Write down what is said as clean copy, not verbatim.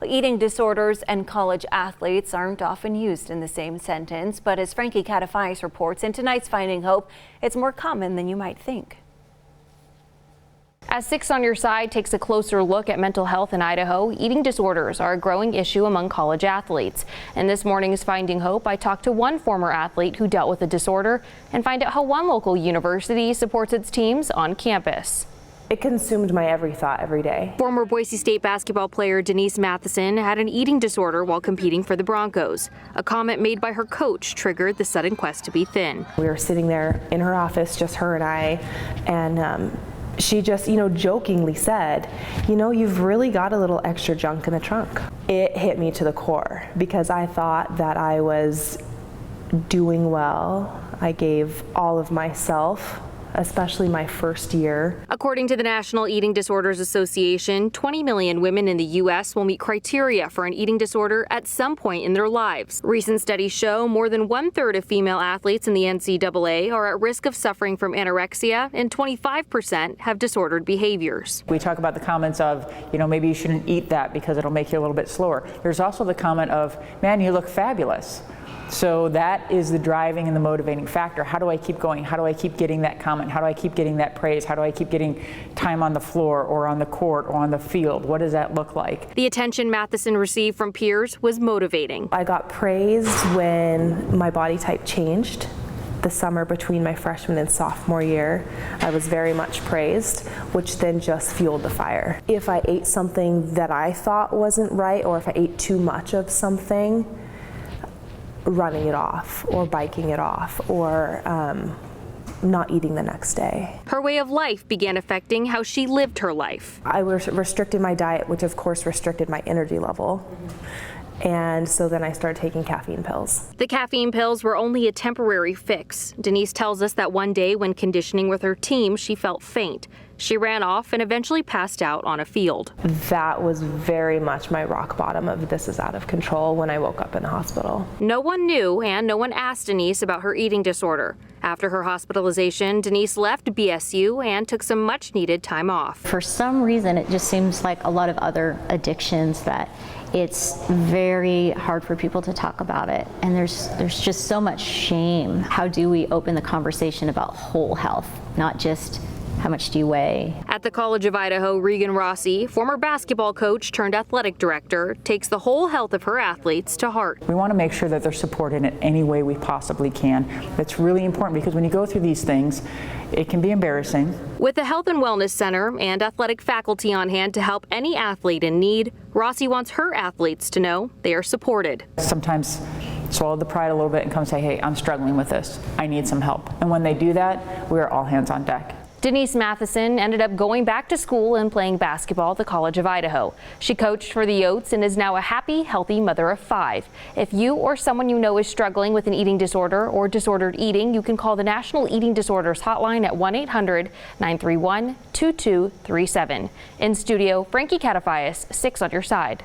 Eating disorders and college athletes aren't often used in the same sentence, but as Frankie Catafais reports in tonight's Finding Hope, it's more common than you might think. As 6 on Your Side takes a closer look at mental health in Idaho, eating disorders are a growing issue among college athletes. In this morning's Finding Hope, I talked to one former athlete who dealt with a disorder and find out how one local university supports its teams on campus. It consumed my every thought every day. Former Boise State basketball player Denise Matheson had an eating disorder while competing for the Broncos. A comment made by her coach triggered the sudden quest to be thin. We were sitting there in her office, just her and I, and she just, jokingly said, you've really got a little extra junk in the trunk. It hit me to the core because I thought that I was doing well. I gave all of myself, especially my first year. According to the National Eating Disorders Association, 20 million women in the U.S. will meet criteria for an eating disorder at some point in their lives. Recent studies show more than 1/3 of female athletes in the NCAA are at risk of suffering from anorexia, and 25% have disordered behaviors. We talk about the comments of, maybe you shouldn't eat that because it'll make you a little bit slower. There's also the comment of, man, you look fabulous. So that is the driving and the motivating factor. How do I keep going? How do I keep getting that comment? How do I keep getting that praise? How do I keep getting time on the floor or on the court or on the field? What does that look like? The attention Matheson received from peers was motivating. I got praised when my body type changed. The summer between my freshman and sophomore year, I was very much praised, which then just fueled the fire. If I ate something that I thought wasn't right, or if I ate too much of something, running it off or biking it off or not eating the next day. Her way of life began affecting how she lived her life. I restricted my diet, which of course restricted my energy level. And so then I started taking caffeine pills. The caffeine pills were only a temporary fix. Denise tells us that one day when conditioning with her team, she felt faint. She ran off and eventually passed out on a field. That was very much my rock bottom of this is out of control when I woke up in the hospital. No one knew and no one asked Denise about her eating disorder. After her hospitalization, Denise left BSU and took some much needed time off. For some reason, it just seems like a lot of other addictions that it's very hard for people to talk about it, and there's just so much shame. How do we open the conversation about whole health, not just how much do you weigh? At the College of Idaho, Regan Rossi, former basketball coach turned athletic director, takes the whole health of her athletes to heart. We want to make sure that they're supported in any way we possibly can. That's really important because when you go through these things, it can be embarrassing. With the Health and Wellness Center and athletic faculty on hand to help any athlete in need, Rossi wants her athletes to know they are supported. Sometimes swallow the pride a little bit and come say, hey, I'm struggling with this. I need some help. And when they do that, we're all hands on deck. Denise Matheson ended up going back to school and playing basketball at the College of Idaho. She coached for the Oats and is now a happy, healthy mother of 5. If you or someone you know is struggling with an eating disorder or disordered eating, you can call the National Eating Disorders Hotline at 1-800-931-2237. In studio, Frankie Catafais, 6 on Your Side.